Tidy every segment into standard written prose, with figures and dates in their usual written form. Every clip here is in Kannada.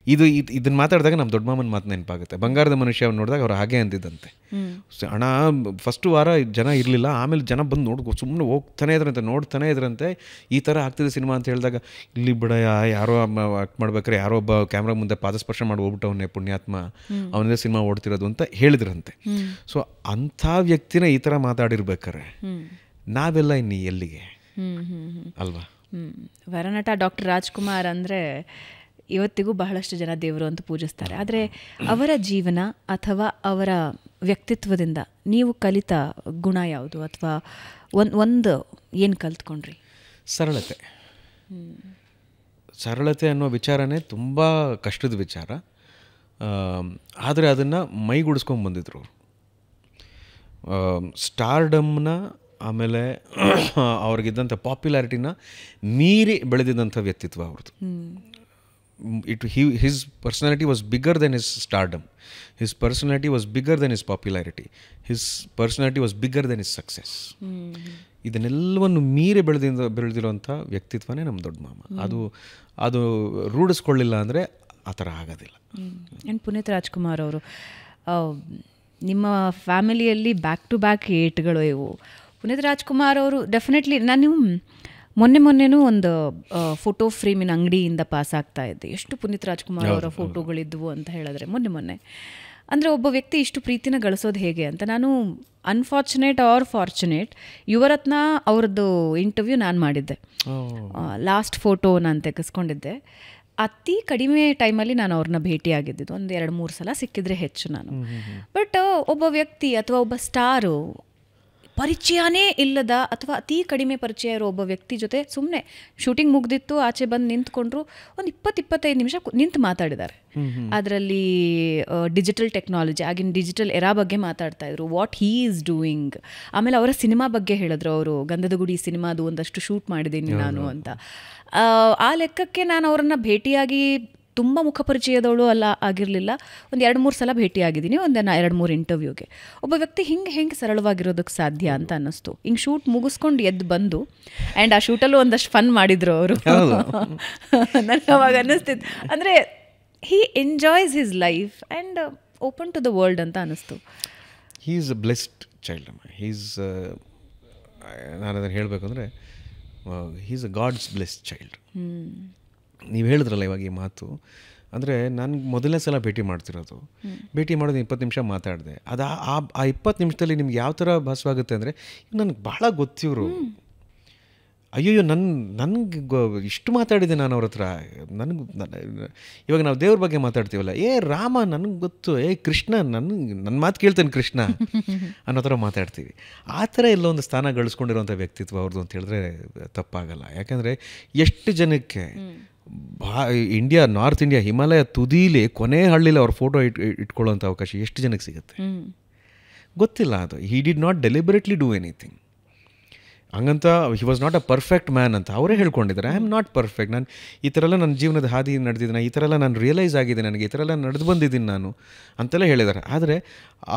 ಇದನ್ನು ಮಾತಾಡಿದಾಗ ನಮ್ಮ ದೊಡ್ಡ ಮಾಮನ ಮಾತು ನೆನಪಾಗುತ್ತೆ. ಬಂಗಾರದ ಮನುಷ್ಯ ನೋಡಿದಾಗ ಅವ್ರು ಹಾಗೆ ಅಂದಿದ್ದಂತೆ, ಅಣ್ಣ ಫಸ್ಟು ವಾರ ಜನ ಇರಲಿಲ್ಲ, ಆಮೇಲೆ ಜನ ಬಂದು ಸುಮ್ಮನೆ ಹೋಗ್ತಾನೆ ಇದ್ರಂತೆ, ನೋಡ್ತಾನೆ ಇದ್ರಂತೆ, ಈ ಥರ ಆಗ್ತಿದೆ ಸಿನಿಮಾ ಅಂತ ಹೇಳಿದಾಗ, ಇಲ್ಲಿ ಬಿಡ ಯಾರೋ ಆಕ್ಟ್ ಮಾಡ್ಬೇಕಾರೆ ಯಾರೋ ಒಬ್ಬ ಕ್ಯಾಮ್ರಾ ಮುಂದೆ ಪಾದಸ್ಪರ್ಶ ಮಾಡಿ ಹೋಗ್ಬಿಟ್ಟವನ್ನೇ ಪುಣ್ಯಾತ್ಮ, ಅವನಿಂದ ಸಿನಿಮಾ ಓಡ್ತಿರೋದು ಅಂತ ಹೇಳಿದ್ರಂತೆ. ಸೊ ಅಂಥ ವ್ಯಕ್ತಿನ ಈ ಥರ ಮಾತಾಡಿರ್ಬೇಕಾರೆ ನಾವೆಲ್ಲ ಇನ್ನು ಎಲ್ಲಿಗೆ ಅಲ್ವಾ. ವರನಟ ಡಾಕ್ಟರ್ ರಾಜ್ಕುಮಾರ್ ಅಂದರೆ ಇವತ್ತಿಗೂ ಬಹಳಷ್ಟು ಜನ ದೇವರು ಅಂತ ಪೂಜಿಸ್ತಾರೆ. ಆದರೆ ಅವರ ಜೀವನ ಅಥವಾ ಅವರ ವ್ಯಕ್ತಿತ್ವದಿಂದ ನೀವು ಕಲಿತ ಗುಣ ಯಾವುದು, ಅಥವಾ ಒಂದು ಏನು ಕಲ್ತ್ಕೊಂಡ್ರಿ? ಸರಳತೆ ಅನ್ನೋ ವಿಚಾರನೇ ತುಂಬ ಕಷ್ಟದ ವಿಚಾರ. ಆದರೆ ಅದನ್ನು ಮೈಗೂಡಿಸ್ಕೊಂಡು ಬಂದಿದ್ರು ಅವರು. ಸ್ಟಾರ್ಡಮ್ನ ಆಮೇಲೆ ಅವ್ರಿಗಿದ್ದಂಥ ಪಾಪ್ಯುಲಾರಿಟಿನ ಮೀರಿ ಬೆಳೆದಿದ್ದಂಥ ವ್ಯಕ್ತಿತ್ವ ಅವ್ರದ್ದು. His personality was bigger than his stardom. His personality was bigger than his popularity. His personality was bigger than his success. ಇದನ್ನೆಲ್ಲವನ್ನು ಮೀರಿ ಬೆಳೆದಿರುವಂಥ ವ್ಯಕ್ತಿತ್ವನೇ ನಮ್ಮ ದೊಡ್ಡ ಮಾಮ. ಅದು ರೂಢಿಸ್ಕೊಳ್ಳಿಲ್ಲ ಅಂದರೆ ಆ ಥರ ಆಗೋದಿಲ್ಲ. ಆ್ಯಂಡ್ ಪುನೀತ್ ರಾಜ್ಕುಮಾರ್ ಅವರು, ನಿಮ್ಮ ಫ್ಯಾಮಿಲಿಯಲ್ಲಿ ಬ್ಯಾಕ್ ಟು ಬ್ಯಾಕ್ ಏಟ್ಗಳು ಇವು. ಪುನೀತ್ ರಾಜ್ಕುಮಾರ್ ಅವರು ಡೆಫಿನೆಟ್ಲಿ, ನಾನು ಮೊನ್ನೆನೂ ಒಂದು ಫೋಟೋ ಫ್ರೇಮಿನ ಅಂಗಡಿಯಿಂದ ಪಾಸ್ ಆಗ್ತಾ ಇದ್ದೆ. ಎಷ್ಟು ಪುನೀತ್ ರಾಜ್ಕುಮಾರ್ ಅವರ ಫೋಟೋಗಳಿದ್ವು ಅಂತ ಹೇಳಿದ್ರೆ ಮೊನ್ನೆ ಅಂದರೆ ಒಬ್ಬ ವ್ಯಕ್ತಿ ಇಷ್ಟು ಪ್ರೀತಿನ ಗಳಿಸೋದು ಹೇಗೆ ಅಂತ. ನಾನು ಅನ್ಫಾರ್ಚುನೇಟ್ ಆರ್ ಫಾರ್ಚುನೇಟ್, ಯುವರತ್ನ ಅವ್ರದ್ದು ಇಂಟರ್ವ್ಯೂ ನಾನು ಮಾಡಿದ್ದೆ. ಲಾಸ್ಟ್ ಫೋಟೋ ನಾನು ತೆಗೆಸ್ಕೊಂಡಿದ್ದೆ. ಅತಿ ಕಡಿಮೆ ಟೈಮಲ್ಲಿ ನಾನು ಅವ್ರನ್ನ ಭೇಟಿಯಾಗಿದ್ದು, ಒಂದು 2-3 ಸಲ ಸಿಕ್ಕಿದ್ರೆ ಹೆಚ್ಚು ನಾನು. ಬಟ್ ಒಬ್ಬ ವ್ಯಕ್ತಿ ಅಥವಾ ಒಬ್ಬ ಸ್ಟಾರು ಪರಿಚಯನೇ ಇಲ್ಲದ ಅಥವಾ ಅತಿ ಕಡಿಮೆ ಪರಿಚಯ ಇರೋ ಒಬ್ಬ ವ್ಯಕ್ತಿ ಜೊತೆ ಸುಮ್ಮನೆ ಶೂಟಿಂಗ್ ಮುಗ್ದಿತ್ತು, ಆಚೆ ಬಂದು ನಿಂತ್ಕೊಂಡ್ರು, ಒಂದು 20-25 ನಿಮಿಷ ನಿಂತು ಮಾತಾಡಿದ್ದಾರೆ. ಅದರಲ್ಲಿ ಡಿಜಿಟಲ್ ಟೆಕ್ನಾಲಜಿ, ಆಗಿನ ಡಿಜಿಟಲ್ ಎರಾ ಬಗ್ಗೆ ಮಾತಾಡ್ತಾ ಇದ್ರು, ವಾಟ್ ಹೀ ಈಸ್ ಡೂಯಿಂಗ್. ಆಮೇಲೆ ಅವರ ಸಿನಿಮಾ ಬಗ್ಗೆ ಹೇಳಿದ್ರು. ಅವರು ಗಂಧದ ಗುಡಿ ಸಿನಿಮಾದು ಒಂದಷ್ಟು ಶೂಟ್ ಮಾಡಿದ್ದೀನಿ ನಾನು ಅಂತ. ಆ ಲೆಕ್ಕಕ್ಕೆ ನಾನು ಅವರನ್ನು ಭೇಟಿಯಾಗಿ ತುಂಬ ಮುಖಪರಿಚಯದವಳು ಆಗಿರಲಿಲ್ಲ. ಒಂದು 2-3 ಸಲ ಭೇಟಿಯಾಗಿದ್ದೀನಿ, ಒಂದು 2-3 ಇಂಟರ್ವ್ಯೂಗೆ. ಒಬ್ಬ ವ್ಯಕ್ತಿ ಹೆಂಗೆ ಸರಳವಾಗಿರೋದಕ್ಕೆ ಸಾಧ್ಯ ಅಂತ ಅನ್ನಿಸ್ತು. ಹಿಂಗೆ ಶೂಟ್ ಮುಗಿಸ್ಕೊಂಡು ಎದ್ದು ಬಂದು, ಆ್ಯಂಡ್ ಆ ಶೂಟಲ್ಲೂ ಒಂದಷ್ಟು ಫನ್ ಮಾಡಿದ್ರು ಅವರು. ನನಗೆ ಅವಾಗ ಅನ್ನಿಸ್ತಿತ್ತು, ಅಂದರೆ he enjoys his life and open to the world ಅಂತ ಅನ್ನಿಸ್ತು. He is a blessed child. ನಾನು ಅದನ್ನು ಹೇಳಬೇಕಂದ್ರೆ he is a god's blessed child. ನೀವು ಹೇಳಿದ್ರಲ್ಲ ಇವಾಗ ಈ ಮಾತು, ಅಂದರೆ ನನಗೆ ಮೊದಲನೇ ಸಲ ಭೇಟಿ ಮಾಡೋದು 20 ನಿಮಿಷ ಮಾತಾಡಿದೆ. ಅದು ಆ 20 ನಿಮಿಷದಲ್ಲಿ ನಿಮ್ಗೆ ಯಾವ ಥರ ಭಾಸವಾಗುತ್ತೆ ಅಂದರೆ, ನನಗೆ ಭಾಳ ಗೊತ್ತಿವರು, ಅಯ್ಯೋ ನನಗೆ ಇಷ್ಟು ಮಾತಾಡಿದೆ ನಾನು ಅವ್ರ ಹತ್ರ. ಇವಾಗ ನಾವು ದೇವ್ರ ಬಗ್ಗೆ ಮಾತಾಡ್ತೀವಲ್ಲ, ರಾಮ ನನಗೆ ಗೊತ್ತು, ಕೃಷ್ಣ ನನ್ನ ಮಾತು ಕೇಳ್ತೇನೆ ಕೃಷ್ಣ ಅನ್ನೋ ಥರ ಮಾತಾಡ್ತೀವಿ. ಆ ಥರ ಎಲ್ಲೋ ಒಂದು ಸ್ಥಾನ ಗಳಿಸ್ಕೊಂಡಿರೋಂಥ ವ್ಯಕ್ತಿತ್ವ ಅವ್ರದ್ದು ಅಂತ ಹೇಳಿದ್ರೆ ತಪ್ಪಾಗಲ್ಲ. ಯಾಕಂದರೆ ಎಷ್ಟು ಜನಕ್ಕೆ ನಾರ್ತ್ ಇಂಡಿಯಾ ಹಿಮಾಲಯ ತುದೀಲಿ ಕೊನೆ ಹಳ್ಳಿಲಿ ಅವ್ರ ಫೋಟೋ ಇಟ್ಕೊಳ್ಳೋಂಥ ಅವಕಾಶ ಎಷ್ಟು ಜನಕ್ಕೆ ಸಿಗುತ್ತೆ ಗೊತ್ತಿಲ್ಲ. ಅದು he did not deliberately do anything. ಹಂಗಂತ he was not a perfect man ಅಂತ ಅವರೇ ಹೇಳ್ಕೊಂಡಿದ್ದಾರೆ. ಐ ಆಮ್ ನಾಟ್ ಪರ್ಫೆಕ್ಟ್, ನಾನು ಈ ಥರ ಎಲ್ಲ ನನ್ನ ಜೀವನದ ಹಾದಿ ನಡೆದಿದ್ದೀನಿ, ಈ ಥರ ಎಲ್ಲ ನಾನು ರಿಯಲೈಸ್ ಆಗಿದೆ, ನನಗೆ ಈ ಥರ ಎಲ್ಲ ನಡೆದು ಬಂದಿದ್ದೀನಿ ನಾನು ಅಂತೆಲ್ಲ ಹೇಳಿದ್ದಾರೆ. ಆದರೆ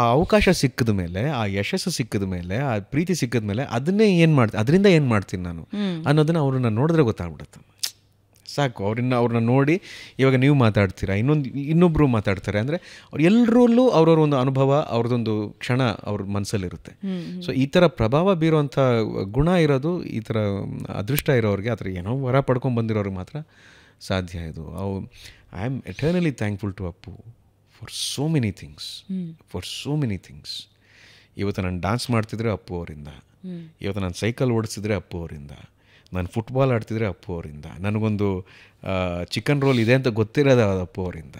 ಆ ಅವಕಾಶ ಸಿಕ್ಕಿದ ಮೇಲೆ, ಆ ಯಶಸ್ಸು ಸಿಕ್ಕಿದ ಮೇಲೆ, ಆ ಪ್ರೀತಿ ಸಿಕ್ಕಿದ ಮೇಲೆ ಅದರಿಂದ ಏನು ಮಾಡ್ತೀನಿ ನಾನು ಅನ್ನೋದನ್ನು ಅವ್ರನ್ನ ನೋಡಿದ್ರೆ ಗೊತ್ತಾಗ್ಬಿಡುತ್ತೆ. ಸಾಕು, ಅವ್ರನ್ನ ನೋಡಿ ಇವಾಗ ನೀವು ಮಾತಾಡ್ತೀರಾ, ಇನ್ನೊಬ್ಬರು ಮಾತಾಡ್ತಾರೆ ಅಂದರೆ ಅವ್ರು ಎಲ್ಲರಲ್ಲೂ ಅವ್ರವ್ರ ಒಂದು ಅನುಭವ, ಅವ್ರದ್ದೊಂದು ಕ್ಷಣ ಅವ್ರ ಮನಸ್ಸಲ್ಲಿರುತ್ತೆ. ಸೊ ಈ ಥರ ಪ್ರಭಾವ ಬೀರುವಂಥ ಗುಣ ಇರೋದು, ಈ ಥರ ಅದೃಷ್ಟ ಇರೋರಿಗೆ, ಆ ಥರ ಏನೋ ವರ ಪಡ್ಕೊಂಡು ಬಂದಿರೋರಿಗೆ ಮಾತ್ರ ಸಾಧ್ಯ ಇದು. I am eternally thankful to Appu for so many things. ಇವತ್ತು ನಾನು ಡ್ಯಾನ್ಸ್ ಮಾಡ್ತಿದ್ರೆ ಅಪ್ಪು ಅವರಿಂದ, ಇವತ್ತು ನಾನು ಸೈಕಲ್ ಓಡಿಸಿದ್ರೆ ಅಪ್ಪು ಅವರಿಂದ, ನಾನು ಫುಟ್ಬಾಲ್ ಆಡ್ತಿದ್ರೆ ಅಪ್ಪು ಅವರಿಂದ, ನನಗೊಂದು ಚಿಕನ್ ರೋಲ್ ಇದೆ ಅಂತ ಗೊತ್ತಿರೋದು ಅಪ್ಪು ಅವರಿಂದ.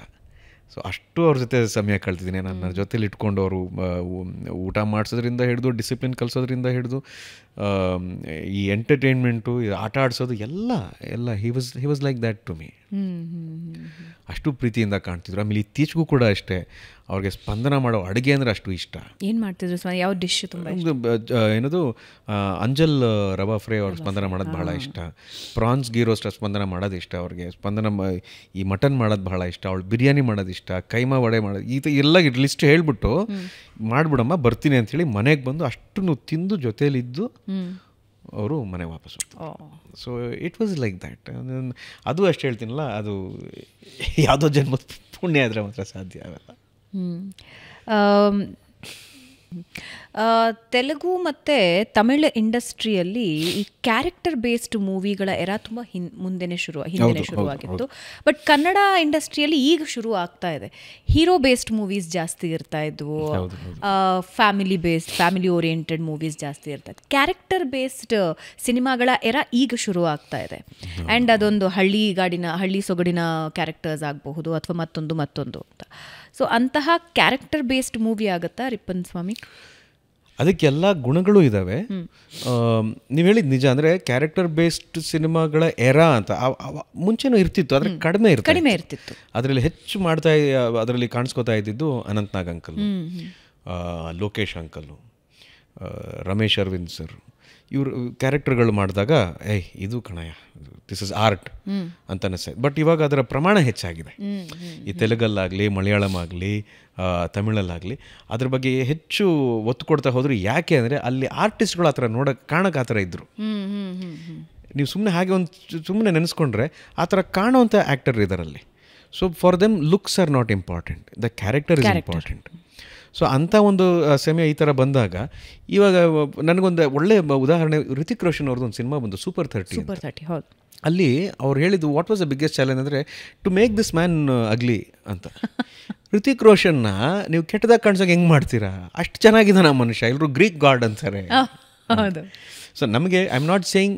ಸೊ ಅಷ್ಟು ಅವ್ರ ಜೊತೆ ಸಮಯ ಕಳ್ತಿದ್ದೀನಿ. ನನ್ನ ಜೊತೆಲಿ ಇಟ್ಕೊಂಡು ಅವರು ಊಟ ಮಾಡಿಸೋದ್ರಿಂದ ಹಿಡಿದು, ಡಿಸಿಪ್ಲಿನ್ ಕಲಿಸೋದ್ರಿಂದ ಹಿಡಿದು, ಈ ಎಂಟರ್ಟೈನ್ಮೆಂಟು, ಆಟ ಆಡಿಸೋದು ಎಲ್ಲ he was like that to me. ಅಷ್ಟು ಪ್ರೀತಿಯಿಂದ ಕಾಣ್ತಿದ್ರು. ಆಮೇಲೆ ಇತ್ತೀಚೆಗೂ ಕೂಡ ಅಷ್ಟೇ, ಅವ್ರಿಗೆ ಸ್ಪಂದನ ಮಾಡೋ ಅಡುಗೆ ಅಂದರೆ ಅಷ್ಟು ಇಷ್ಟ. ಏನು ಮಾಡ್ತಿದ್ರು? ಯಾವ ಡಿಶ್ ತುಂಬ? ಏನದು ಅಂಜಲ್ ರವಾ ಫ್ರೈ ಅವ್ರಿಗೆ ಸ್ಪಂದನ ಮಾಡೋದು ಭಾಳ ಇಷ್ಟ. ಪ್ರಾನ್ಸ್ ಗೀ ರೋಸ್ಟ್ ಸ್ಪಂದನ ಮಾಡೋದು ಇಷ್ಟ ಅವ್ರಿಗೆ. ಸ್ಪಂದನ ಈ ಮಟನ್ ಮಾಡೋದು ಭಾಳ ಇಷ್ಟ. ಅವಳು ಬಿರಿಯಾನಿ ಮಾಡೋದು ಇಷ್ಟ, ಕೈಮಾ ವಡೆ ಮಾಡೋದು, ಎಲ್ಲ ಲಿಸ್ಟ್ ಹೇಳ್ಬಿಟ್ಟು ಮಾಡಿಬಿಡಮ್ಮ ಬರ್ತೀನಿ ಅಂಥೇಳಿ ಮನೆಗೆ ಬಂದು ಅಷ್ಟು ತಿಂದು ಜೊತೇಲಿದ್ದು ಅವರು ಮನೆ ವಾಪಸ್ ಹೋಗ್ತಾರೆ. So it was like that. ಅದು ಅಷ್ಟು ಹೇಳ್ತೀನಲ್ಲ, ಅದು ಯಾವುದೋ ಜನ್ಮದ ಪುಣ್ಯ ಆದರೆ ಮಾತ್ರ ಸಾಧ್ಯ ಅವೆಲ್ಲ. ತೆಲುಗು ಮತ್ತು ತಮಿಳ್ ಇಂಡಸ್ಟ್ರಿಯಲ್ಲಿ ಈ ಕ್ಯಾರೆಕ್ಟರ್ ಬೇಸ್ಡ್ ಮೂವಿಗಳ ಎರ ತುಂಬ ಹಿಂದೆ ಶುರುವಾಗಿತ್ತು. ಬಟ್ ಕನ್ನಡ ಇಂಡಸ್ಟ್ರಿಯಲ್ಲಿ ಈಗ ಶುರು ಆಗ್ತಾ ಇದೆ. ಹೀರೋ ಬೇಸ್ಡ್ ಮೂವೀಸ್ ಜಾಸ್ತಿ ಇರ್ತಾ ಇದ್ವು, ಫ್ಯಾಮಿಲಿ ಓರಿಯೆಂಟೆಡ್ ಮೂವೀಸ್ ಜಾಸ್ತಿ ಇರ್ತಾ ಇತ್ತು. ಕ್ಯಾರೆಕ್ಟರ್ ಬೇಸ್ಡ್ ಸಿನಿಮಾಗಳ ಎರ ಈಗ ಶುರು ಆಗ್ತಾ ಇದೆ. ಆ್ಯಂಡ್ ಅದೊಂದು ಹಳ್ಳಿ ಸೊಗಡಿನ ಕ್ಯಾರೆಕ್ಟರ್ಸ್ ಆಗಬಹುದು ಅಥವಾ ಮತ್ತೊಂದು ಅಂತ. ಸೊ ಅಂತಹ ಕ್ಯಾರೆಕ್ಟರ್ ಬೇಸ್ಡ್ ಮೂವಿ ಆಗುತ್ತಾ ರಿಪ್ಪನ್ ಸ್ವಾಮಿ? ಅದಕ್ಕೆಲ್ಲ ಗುಣಗಳು ಇದ್ದಾವೆ. ನೀವು ಹೇಳಿದ ನಿಜ. ಅಂದರೆ ಕ್ಯಾರೆಕ್ಟರ್ ಬೇಸ್ಡ್ ಸಿನಿಮಾಗಳ ಎರ ಅಂತ ಮುಂಚೆನೂ ಇರ್ತಿತ್ತು, ಆದರೆ ಕಡಿಮೆ ಇರ್ತಿತ್ತು. ಅದರಲ್ಲಿ ಹೆಚ್ಚು ಅದರಲ್ಲಿ ಕಾಣಿಸ್ಕೋತಾ ಇದ್ದಿದ್ದು Anant Nag uncle, Lokesh uncle, Ramesh Aravind sir. ಇವರು ಕ್ಯಾರೆಕ್ಟರ್ಗಳು ಮಾಡಿದಾಗ ಇದು ಕಣಯ್ಯ, ದಿಸ್ ಇಸ್ ಆರ್ಟ್ ಅಂತ ಅನಿಸ್ತದೆ. ಬಟ್ ಇವಾಗ ಅದರ ಪ್ರಮಾಣ ಹೆಚ್ಚಾಗಿದೆ. ಈ ತೆಲುಗಲ್ಲಾಗಲಿ, ಮಲಯಾಳಂ ಆಗಲಿ, ತಮಿಳಲ್ಲಾಗಲಿ ಅದ್ರ ಬಗ್ಗೆ ಹೆಚ್ಚು ಒತ್ತು ಕೊಡ್ತಾ ಹೋದ್ರು. ಯಾಕೆ ಅಂದರೆ ಅಲ್ಲಿ ಆರ್ಟಿಸ್ಟ್ಗಳು ಆ ಥರ ಕಾಣಕ್ಕೆ ಆ ಥರ ಇದ್ದರು. ನೀವು ಸುಮ್ಮನೆ ಹಾಗೆ ಸುಮ್ಮನೆ ನೆನೆಸ್ಕೊಂಡ್ರೆ ಆ ಥರ ಕಾಣೋವಂಥ ಆ್ಯಕ್ಟರ್ ಇದ್ದಾರಲ್ಲಿ. So for them looks are not important, the character is important. So ಅಂಥ ಒಂದು ಸಮಯ ಈ ಥರ ಬಂದಾಗ ಇವಾಗ ನನಗೊಂದು ಒಳ್ಳೆ ಉದಾಹರಣೆ, ರಿತಿಕ್ ರೋಷನ್ ಅವ್ರದ್ದು ಒಂದು ಸಿನಿಮಾ ಬಂದು ಸೂಪರ್ 30. ಹೌದು. ಅಲ್ಲಿ ಅವ್ರು ಹೇಳಿದ್ದು what was the biggest challenge ಅಂದರೆ ಟು ಮೇಕ್ ದಿಸ್ ಮ್ಯಾನ್ ಅಗ್ಲಿ ಅಂತ. ರಿತಿಕ್ ರೋಷನ್ನ ನೀವು ಕೆಟ್ಟದಾಗ ಕಾಣಿಸೋಕೆ ಹೆಂಗೆ ಮಾಡ್ತೀರಾ? ಅಷ್ಟು ಚೆನ್ನಾಗಿದ್ದಾನೆ ಆ ಮನುಷ್ಯ, ಎಲ್ಲರೂ ಗ್ರೀಕ್ ಗಾಡ್ ಅಂತಾರೆ. ಸೊ ನಮಗೆ ಐ ಆಮ್ ನಾಟ್ ಸೇಯಿಂಗ್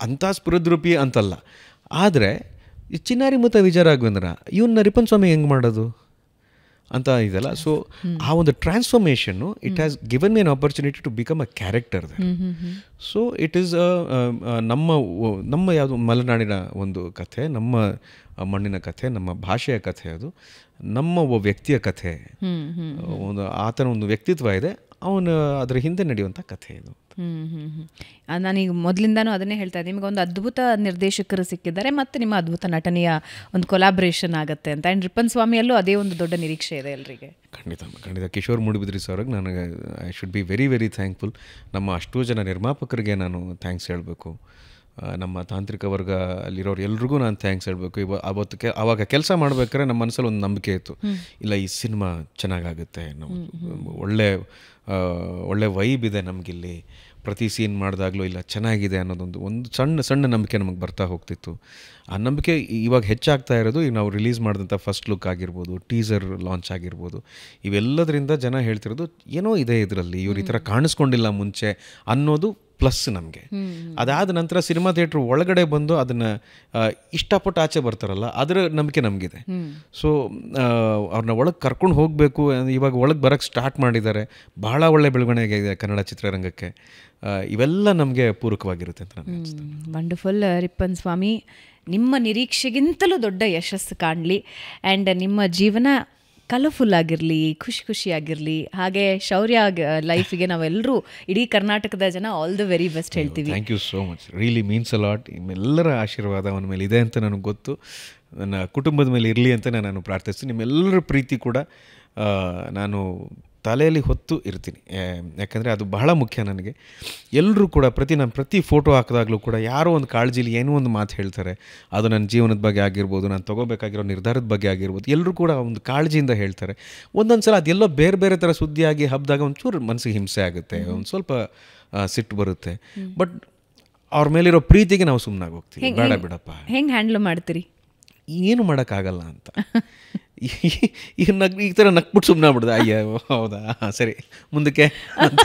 ಅಂಥ ಸ್ಫುರದ್ರೂಪಿ ಅಂತಲ್ಲ, ಆದರೆ ಈ ಚಿನ್ನಾರಿ ಮುತ್ತ ವಿಜಯ ರಾಘವೇಂದ್ರ ಇವನ್ನ ರಿಪ್ಪನ್ ಸ್ವಾಮಿ ಹೆಂಗೆ ಮಾಡೋದು ಅಂತ ಇದೆಲ್ಲ. ಸೊ ಆ ಒಂದು ಟ್ರಾನ್ಸ್ಫಾರ್ಮೇಷನ್ನು it has given me an opportunity to become a character. So it is ನಮ್ಮ ಯಾವುದು ಮಲೆನಾಡಿನ ಒಂದು ಕಥೆ, ನಮ್ಮ ಮಣ್ಣಿನ ಕಥೆ, ನಮ್ಮ ಭಾಷೆಯ ಕಥೆ, ಅದು ನಮ್ಮ ಒಬ್ಬ ವ್ಯಕ್ತಿಯ ಕಥೆ. ಆತನ ಒಂದು ವ್ಯಕ್ತಿತ್ವ ಇದೆ, ಅವನು ಅದರ ಹಿಂದೆ ನಡೆಯುವಂಥ ಕಥೆ ಇದು. ನಾನೀಗ ಮೊದಲಿಂದಾನು ಅದನ್ನೇ ಹೇಳ್ತಾ ಇದ್ದೆ, ನಿಮಗೆ ಒಂದು ಅದ್ಭುತ ನಿರ್ದೇಶಕರು ಸಿಕ್ಕಿದ್ದಾರೆ ಮತ್ತು ನಿಮ್ಮ ಅದ್ಭುತ ನಟನೆಯ ಒಂದು ಕೊಲಾಬ್ರೇಷನ್ ಆಗುತ್ತೆ ಅಂತ. ಆ್ಯಂಡ್ ರಿಪ್ಪನ್ ಸ್ವಾಮಿಯಲ್ಲೂ ಅದೇ ಒಂದು ದೊಡ್ಡ ನಿರೀಕ್ಷೆ ಇದೆ ಎಲ್ಲರಿಗೆ. ಖಂಡಿತ ಕಿಶೋರ್ ಮೂಡುಬಿದ್ರಿ ಸರ್ಗೆ ನನಗೆ I should be very very thankful. ನಮ್ಮ ಅಷ್ಟೂ ಜನ ನಿರ್ಮಾಪಕರಿಗೆ ನಾನು ಥ್ಯಾಂಕ್ಸ್ ಹೇಳಬೇಕು. ನಮ್ಮ ತಾಂತ್ರಿಕ ವರ್ಗ ಅಲ್ಲಿರೋರು ಎಲ್ರಿಗೂ ನಾನು ಥ್ಯಾಂಕ್ಸ್ ಹೇಳಬೇಕು. ಆವಾಗ ಕೆಲಸ ಮಾಡ್ಬೇಕಾದ್ರೆ ನಮ್ಮ ಮನಸ್ಸಲ್ಲಿ ಒಂದು ನಂಬಿಕೆ ಇತ್ತು, ಇಲ್ಲ ಈ ಸಿನಿಮಾ ಚೆನ್ನಾಗಾಗುತ್ತೆ, ಒಳ್ಳೆ ವೈಬ್ ಇದೆ ನಮಗಿಲ್ಲಿ, ಪ್ರತಿ ಸೀನ್ ಮಾಡಿದಾಗಲೂ ಇಲ್ಲ ಚೆನ್ನಾಗಿದೆ ಅನ್ನೋದೊಂದು ಸಣ್ಣ ನಂಬಿಕೆ ನಮಗೆ ಬರ್ತಾ ಹೋಗ್ತಿತ್ತು. ಆ ನಂಬಿಕೆ ಇವಾಗ ಹೆಚ್ಚಾಗ್ತಾ ಇರೋದು ಈಗ ನಾವು ರಿಲೀಸ್ ಮಾಡಿದಂಥ ಫಸ್ಟ್ ಲುಕ್ ಆಗಿರ್ಬೋದು, ಟೀಸರ್ ಲಾಂಚ್ ಆಗಿರ್ಬೋದು, ಇವೆಲ್ಲದರಿಂದ ಜನ ಹೇಳ್ತಿರೋದು ಏನೋ ಇದೆ ಇದರಲ್ಲಿ, ಇವ್ರು ಈ ಥರ ಕಾಣಿಸ್ಕೊಂಡಿಲ್ಲ ಮುಂಚೆ ಅನ್ನೋದು ಪ್ಲಸ್ ನಮಗೆ. ಅದಾದ ನಂತರ ಸಿನಿಮಾ ಥಿಯೇಟ್ರ್ ಒಳಗಡೆ ಬಂದು ಅದನ್ನು ಇಷ್ಟಪಟ್ಟು ಆಚೆ ಬರ್ತಾರಲ್ಲ, ಅದರ ನಂಬಿಕೆ ನಮಗಿದೆ. ಸೊ ಅವ್ರನ್ನ ಒಳಗೆ ಕರ್ಕೊಂಡು ಹೋಗಬೇಕು. ಇವಾಗ ಒಳಗೆ ಬರೋಕ್ಕೆ ಸ್ಟಾರ್ಟ್ ಮಾಡಿದ್ದಾರೆ. ಬಹಳ ಒಳ್ಳೆ ಬೆಳವಣಿಗೆ ಇದೆ ಕನ್ನಡ ಚಿತ್ರರಂಗಕ್ಕೆ. ಇವೆಲ್ಲ ನಮಗೆ ಪೂರಕವಾಗಿರುತ್ತೆ ಅಂತ ನನಗೆ ಅನಿಸ್ತದೆ. ವಂಡರ್ಫುಲ್ ರಿಪ್ಪನ್ ಸ್ವಾಮಿ, ನಿಮ್ಮ ನಿರೀಕ್ಷೆಗಿಂತಲೂ ದೊಡ್ಡ ಯಶಸ್ಸು ಕಾಣಲಿ. ಆ್ಯಂಡ್ ನಿಮ್ಮ ಜೀವನ ಕಲರ್ಫುಲ್ ಆಗಿರಲಿ, ಖುಷಿಯಾಗಿರಲಿ. ಹಾಗೆ ಶೌರ್ಯ ಲೈಫಿಗೆ ನಾವೆಲ್ಲರೂ, ಇಡೀ ಕರ್ನಾಟಕದ ಜನ ಆಲ್ ದ ವೆರಿ ಬೆಸ್ಟ್ ಹೇಳ್ತೀವಿ. Thank you so much, really means a lot. ನಿಮ್ಮೆಲ್ಲರ ಆಶೀರ್ವಾದ ಅವನ ಮೇಲೆ ಇದೆ ಅಂತ ನನಗೆ ಗೊತ್ತು. ನನ್ನ ಕುಟುಂಬದ ಮೇಲೆ ಇರಲಿ ಅಂತ ನಾನು ಪ್ರಾರ್ಥಿಸ್ತೀನಿ. ನಿಮ್ಮೆಲ್ಲರ ಪ್ರೀತಿ ಕೂಡ ನಾನು ತಲೆಯಲ್ಲಿ ಹೊತ್ತು ಇರ್ತೀನಿ. ಯಾಕಂದರೆ ಅದು ಬಹಳ ಮುಖ್ಯ ನನಗೆ. ಎಲ್ಲರೂ ಕೂಡ ಪ್ರತಿ ಫೋಟೋ ಹಾಕಿದಾಗಲೂ ಕೂಡ ಯಾರೋ ಒಂದು ಕಾಳಜಿಲಿ ಏನೋ ಒಂದು ಮಾತು ಹೇಳ್ತಾರೆ. ಅದು ನನ್ನ ಜೀವನದ ಬಗ್ಗೆ ಆಗಿರ್ಬೋದು, ನಾನು ತೊಗೋಬೇಕಾಗಿರೋ ನಿರ್ಧಾರದ ಬಗ್ಗೆ ಆಗಿರ್ಬೋದು, ಎಲ್ಲರೂ ಕೂಡ ಒಂದು ಕಾಳಜಿಯಿಂದ ಹೇಳ್ತಾರೆ. ಒಂದೊಂದು ಸಲ ಅದೆಲ್ಲೋ ಬೇರೆ ಥರ ಸುದ್ದಿಯಾಗಿ ಹಬ್ಬಿದಾಗ ಒಂಚೂರು ಮನಸ್ಸಿಗೆ ಹಿಂಸೆ ಆಗುತ್ತೆ, ಒಂದು ಸ್ವಲ್ಪ ಸಿಟ್ಟು ಬರುತ್ತೆ. ಬಟ್ ಅವ್ರ ಮೇಲಿರೋ ಪ್ರೀತಿಗೆ ನಾವು ಸುಮ್ಮನಾಗಿ ಹೋಗ್ತೀವಿ. ಬೇಡ ಬಿಡಪ್ಪ, ಹೆಂಗೆ ಹ್ಯಾಂಡ್ಲ್ ಮಾಡ್ತೀರಿ? ಏನು ಮಾಡೋಕ್ಕಾಗಲ್ಲ ಅಂತ ಈ ಥರ ನಕ್ಬಿಟ್ಟು ಸುಮ್ಮನೆ ಆಗ್ಬಿಡ್ದೆ. ಅಯ್ಯ ಹೌದಾ, ಸರಿ ಮುಂದಕ್ಕೆ ಅಂತ.